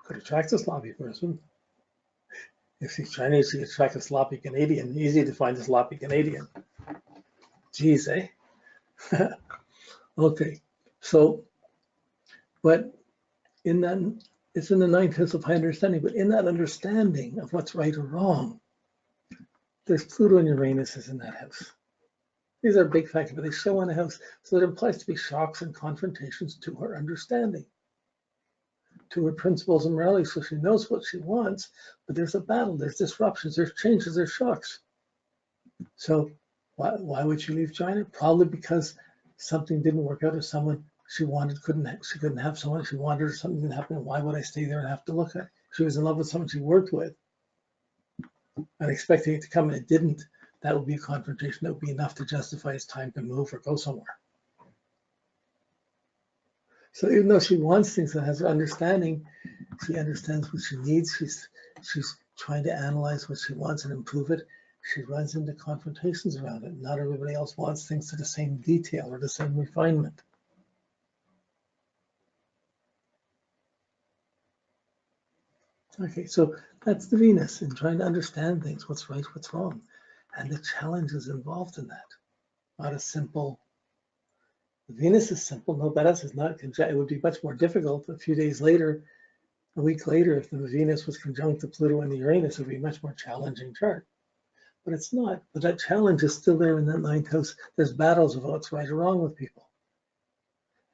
Could attract a sloppy person. If she's Chinese, she could attract a sloppy Canadian. Easy to find a sloppy Canadian. Geez, eh? Okay, so, but in that, it's in the 9th house of high understanding, but in that understanding of what's right or wrong, there's Pluto and Uranus is in that house. These are big factors, but they show in a house, so it implies to be shocks and confrontations to her understanding, to her principles and morality, so she knows what she wants, but there's a battle, there's disruptions, there's changes, there's shocks. So why would she leave China? Probably because something didn't work out, or someone she wanted she couldn't have someone she wanted, or something didn't happen. Why would I stay there and have to look at it? She was in love with someone she worked with and expecting it to come, and it didn't. That would be a confrontation. That would be enough to justify it's time to move or go somewhere. So even though she wants things and has her understanding, she understands what she needs. She's trying to analyze what she wants and improve it. She runs into confrontations around it. Not everybody else wants things to the same detail or the same refinement. Okay, so that's the Venus in trying to understand things, what's right, what's wrong, and the challenges involved in that. Not a simple, the Venus is simple, no, but us is not, it would be much more difficult a few days later, a week later, if the Venus was conjunct to Pluto and the Uranus, it would be a much more challenging chart. But it's not, but that challenge is still there in that 9th house. There's battles of what's right or wrong with people.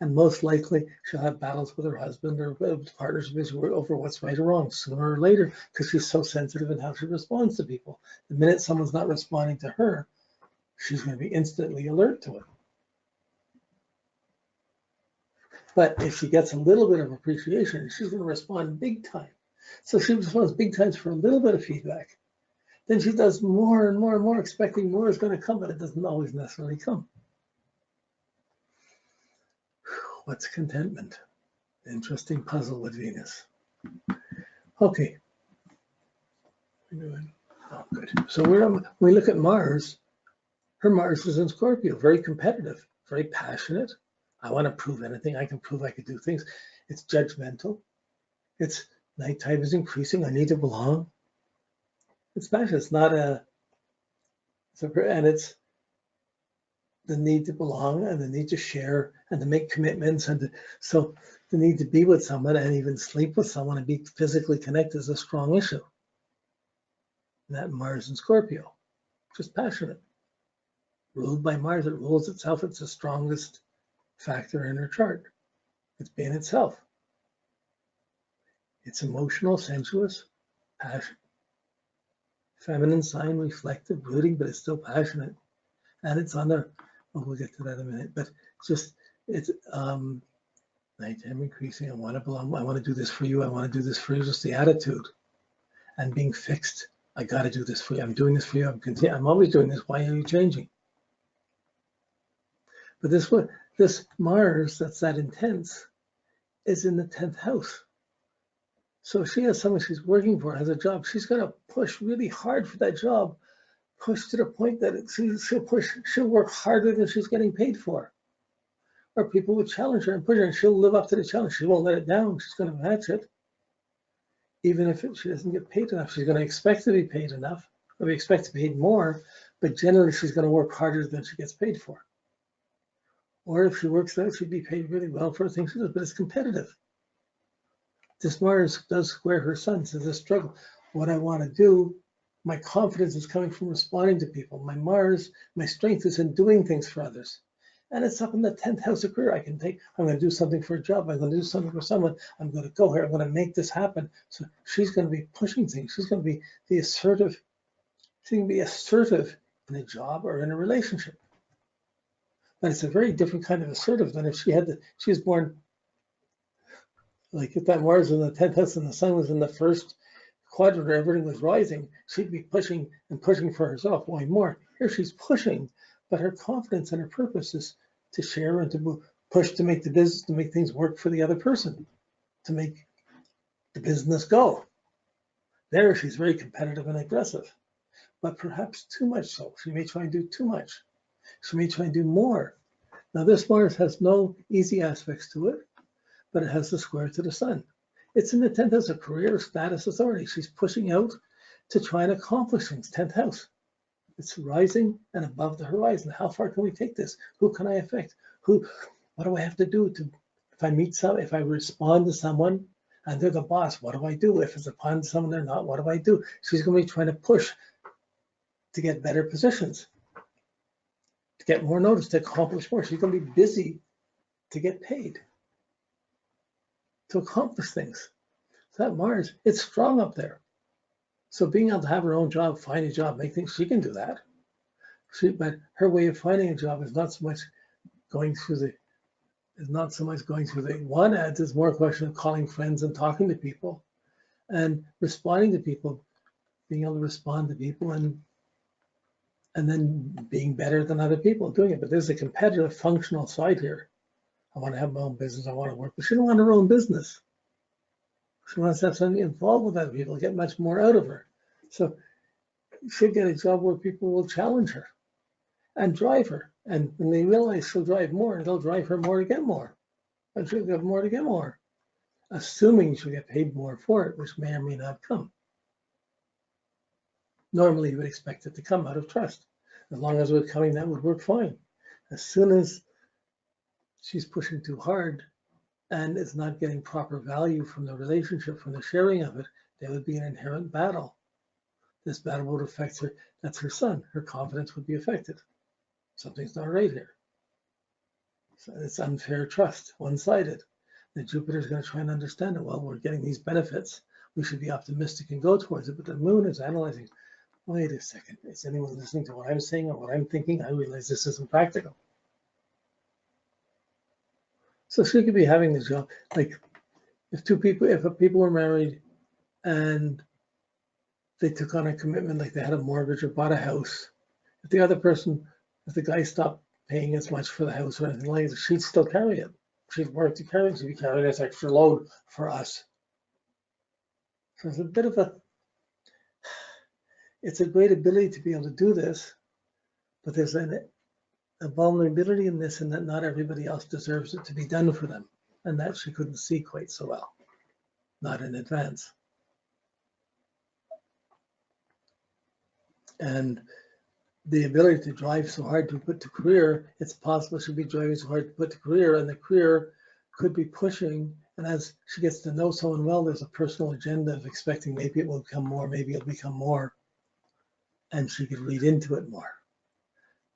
And most likely she'll have battles with her husband or partners over what's right or wrong sooner or later, because she's so sensitive in how she responds to people. The minute someone's not responding to her, she's going to be instantly alert to it. But if she gets a little bit of appreciation, she's going to respond big time. So she responds big times for a little bit of feedback. Then she does more and more and more, expecting more is going to come, but it doesn't always necessarily come. What's contentment? Interesting puzzle with Venus. Okay. Oh, good. So when we look at Mars, her Mars is in Scorpio, very competitive, very passionate. I want to prove anything. I can prove I can do things. It's judgmental. It's nighttime is increasing. I need to belong. It's passionate. It's not and it's the need to belong and the need to share and to make commitments. So the need to be with someone and even sleep with someone and be physically connected is a strong issue. And that Mars in Scorpio, just passionate. Ruled by Mars, it rules itself. It's the strongest factor in her chart. It's being itself. It's emotional, sensuous, passion. Feminine sign, reflective, brooding, but it's still passionate. And it's on the, we'll get to that in a minute, but it's nighttime increasing. I want to belong. I want to do this for you. I want to do this for you. Just the attitude and being fixed. I got to do this for you. I'm doing this for you. I'm always doing this. Why are you changing? But this Mars that's that intense is in the 10th house. So if she has someone she's working for, has a job, she's going to push really hard for that job, push to the point that she'll work harder than she's getting paid for. Or people will challenge her and push her, and she'll live up to the challenge. She won't let it down. She's going to match it. Even if she doesn't get paid enough, she's going to expect to be paid enough, or expect to be paid more, but generally she's going to work harder than she gets paid for. Or if she works out, she'd be paid really well for the things she does, but it's competitive. This Mars does square her Sun, so this struggle. What I want to do, my confidence is coming from responding to people. My Mars, my strength is in doing things for others. And it's up in the 10th house of career. I'm going to do something for a job. I'm going to do something for someone. I'm going to go here. I'm going to make this happen. So she's going to be pushing things. She's going to be the assertive. She's going to be assertive in a job or in a relationship. But it's a very different kind of assertive than if she was born, like if that Mars was in the 10th house and the Sun was in the first quadrant where everything was rising, she'd be pushing and pushing for herself, wanting more. Here she's pushing, but her confidence and her purpose is to share and to push to make the business, to make things work for the other person, to make the business go. There she's very competitive and aggressive, but perhaps too much so. She may try and do too much. She may try and do more. Now this Mars has no easy aspects to it, but it has the square to the Sun. It's in the 10th house of career, status, authority. She's pushing out to try and accomplish things. 10th house. It's rising and above the horizon. How far can we take this? Who can I affect? What do I have to do if I respond to someone and they're the boss, what do I do? If it's upon someone they're not, what do I do? She's going to be trying to push to get better positions, to get more notice, to accomplish more. She's going to be busy to get paid, to accomplish things. So that Mars, it's strong up there. So being able to have her own job, find a job, make things, she can do that. But her way of finding a job is not so much going through the one ads. It's more a question of calling friends and talking to people and responding to people, being able to respond to people and then being better than other people doing it. But there's a competitive functional side here. I want to have my own business. I want to work, but she don't want her own business. She wants to have something involved with other people, get much more out of her. So she'll get a job where people will challenge her and drive her. And when they realize she'll drive more, they'll drive her more to get more. And she'll get more to get more, assuming she'll get paid more for it, which may or may not come. Normally, you would expect it to come out of trust. As long as it was coming, that would work fine. As soon as she's pushing too hard and it's not getting proper value from the relationship, from the sharing of it, there would be an inherent battle. This battle would affect her. That's her son. Her confidence would be affected. Something's not right here. So it's unfair trust, one-sided. The Jupiter's going to try and understand it. Well, we're getting these benefits. We should be optimistic and go towards it. But the moon is analyzing. Wait a second. Is anyone listening to what I'm saying or what I'm thinking? I realize this isn't practical. So she could be having the job. Like if people were married and they took on a commitment, like they had a mortgage or bought a house, if the guy stopped paying as much for the house or anything like that, she'd still carry it. She'd work to carry it. She'd be carrying this extra load for us. So it's a great ability to be able to do this, but there's a vulnerability in this, in that not everybody else deserves it to be done for them. And that she couldn't see quite so well, not in advance. And the ability to drive so hard to put to career, it's possible she'll be driving so hard to put to career, and the career could be pushing. And as she gets to know someone well, there's a personal agenda of expecting maybe it will become more, maybe it'll become more, and she could read into it more.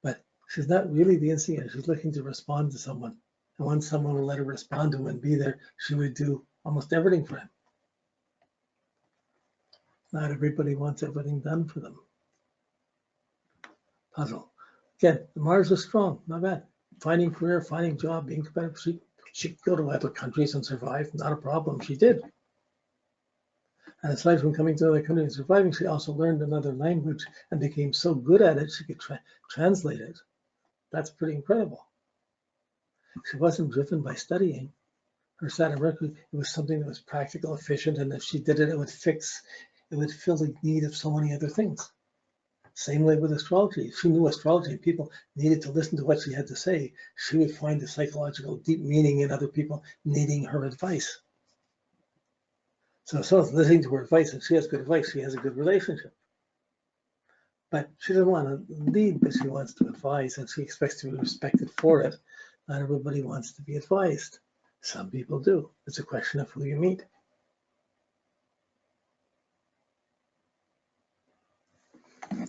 But she's not really the instigator. She's looking to respond to someone. And once someone will let her respond to him and be there, she would do almost everything for him. Not everybody wants everything done for them. Puzzle. Again, the Mars is strong, not bad. Finding career, finding job, being competitive. She could go to other countries and survive, not a problem. She did. And aside from coming to other countries and surviving, she also learned another language and became so good at it, she could translate it. That's pretty incredible. She wasn't driven by studying. Her Saturn Mercury, it was something that was practical, efficient, and if she did it, it would fill the need of so many other things. Same way with astrology. If she knew astrology and people needed to listen to what she had to say, she would find the psychological deep meaning in other people needing her advice. So if someone's listening to her advice and she has good advice, she has a good relationship. But she doesn't want to lead, but she wants to advise, and she expects to be respected for it. Not everybody wants to be advised. Some people do. It's a question of who you meet.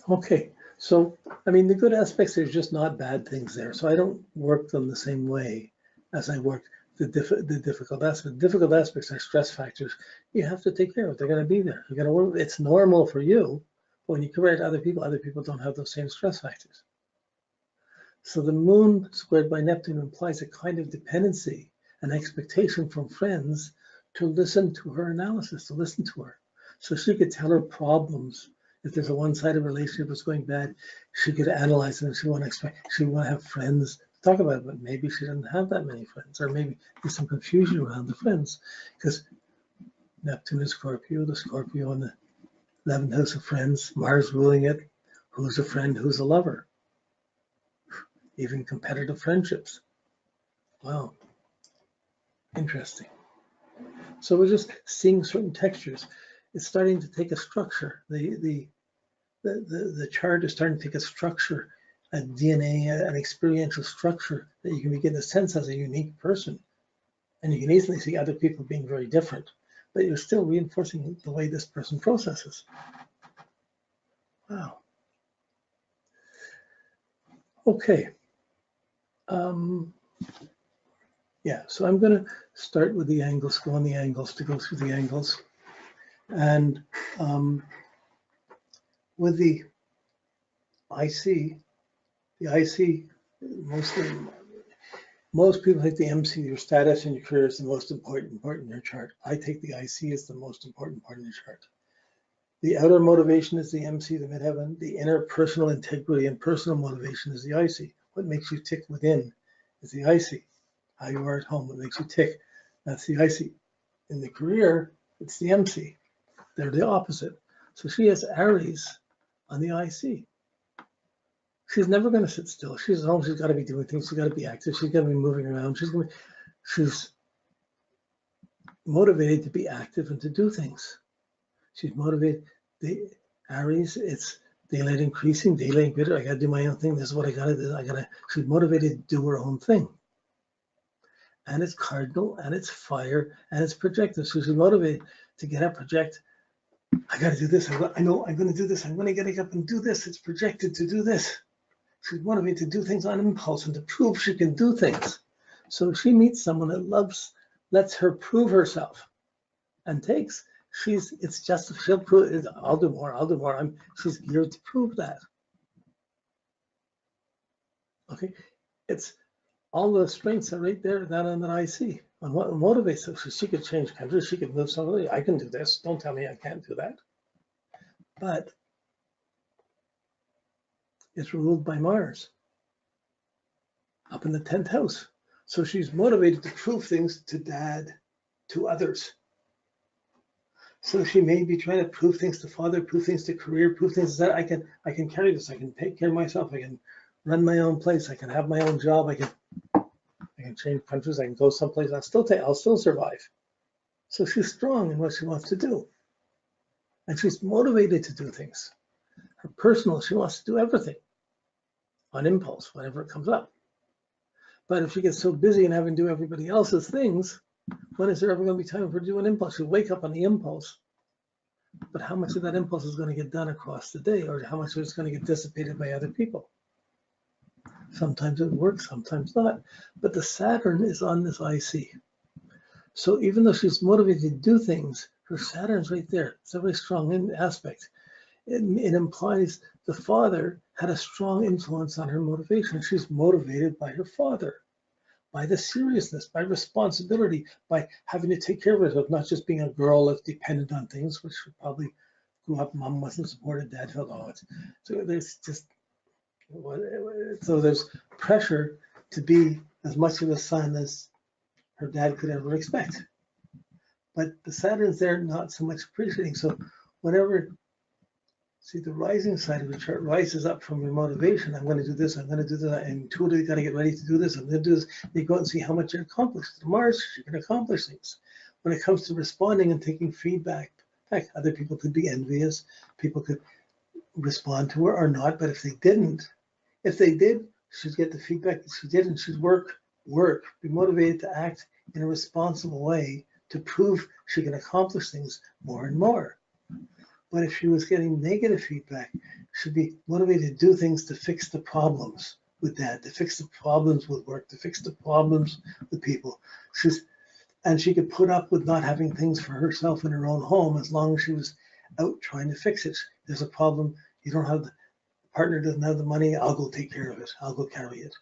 Okay, so, I mean, the good aspects, there's just not bad things there. So I don't work them the same way as I work the difficult aspects. Difficult aspects are stress factors. You have to take care of it. They're going to be there. You're going to work. It's normal for you. But when you compare it to other people don't have those same stress factors. So the moon squared by Neptune implies a kind of dependency, an expectation from friends to listen to her analysis, to listen to her. So she could tell her problems. If there's a one-sided relationship that's going bad, she could analyze it, and she would want to have friends to talk about it, but maybe she doesn't have that many friends, or maybe there's some confusion around the friends, because Neptune is Scorpio, the Scorpio in the 11th house of friends, Mars ruling it. Who's a friend, who's a lover? Even competitive friendships. Wow, interesting. So we're just seeing certain textures. It's starting to take a structure. The chart is starting to take a structure, a DNA, an experiential structure that you can begin to sense as a unique person. And you can easily see other people being very different, but you're still reinforcing the way this person processes. Wow. Okay. Yeah, so I'm going to start with the angles, go on the angles to go through the angles. And with the IC, most people take the MC, your status and your career is the most important part in your chart. I take the IC as the most important part in your chart. The outer motivation is the MC, the midheaven. The inner personal integrity and personal motivation is the IC. What makes you tick within is the IC. How you are at home, what makes you tick, that's the IC. In the career, it's the MC. They're the opposite. So she has Aries on the IC. She's never going to sit still. She's at home. She's got to be doing things. She's got to be active. She's got to be moving around. She's motivated to be active and to do things. She's motivated. The Aries, it's daylight increasing, daylight greater. I got to do my own thing. This is what I got to do. She's motivated to do her own thing. And it's cardinal, and it's fire, and it's projective. So she's motivated to get up, project. I got to do this. I know I'm going to do this. I'm going to get up and do this. It's projected to do this. She's motivated to do things on impulse and to prove she can do things. So she meets someone that lets her prove herself and takes. She'll prove it. I'll do more. She's geared to prove that. Okay. It's all the strengths are right there, that on that I see. And what motivates her? So she could change countries, she could move somebody. I can do this. Don't tell me I can't do that. But it's ruled by Mars up in the 10th house. So she's motivated to prove things to dad, to others. So she may be trying to prove things to father, prove things to career, prove things that I can carry this. I can take care of myself. I can run my own place. I can have my own job. I can change countries. I can go someplace. I'll still survive. So she's strong in what she wants to do. And she's motivated to do things. Her personal, she wants to do everything on impulse, whenever it comes up. But if she gets so busy and having to do everybody else's things, when is there ever going to be time for doing impulse? She'll wake up on the impulse. But how much of that impulse is going to get done across the day, or how much of it's going to get dissipated by other people? Sometimes it works, sometimes not. But the Saturn is on this IC. So even though she's motivated to do things, her Saturn's right there. It's a very strong aspect. It implies the father had a strong influence on her motivation. She's motivated by her father, by the seriousness, by responsibility, by having to take care of herself, not just being a girl that's dependent on things, which she probably grew up, mom wasn't supported, dad felt, so there's pressure to be as much of a son as her dad could ever expect. But the Saturn's there, not so much appreciating. So whenever, see, the rising side of the chart rises up from your motivation. I'm going to do this. I'm going to do that. And intuitively got to get ready to do this. I'm going to do this. You go out and see how much you accomplished. Mars, you can accomplish things. When it comes to responding and taking feedback, in fact, other people could be envious. People could respond to her or not. But if they did, she'd get the feedback that she did, and she'd work, be motivated to act in a responsible way to prove she can accomplish things more and more. But if she was getting negative feedback, she'd be motivated to do things to fix the problems with dad, to fix the problems with work, to fix the problems with people. And she could put up with not having things for herself in her own home as long as she was out trying to fix it. There's a problem, you don't have the partner doesn't have the money, I'll go take care of it. I'll go carry it.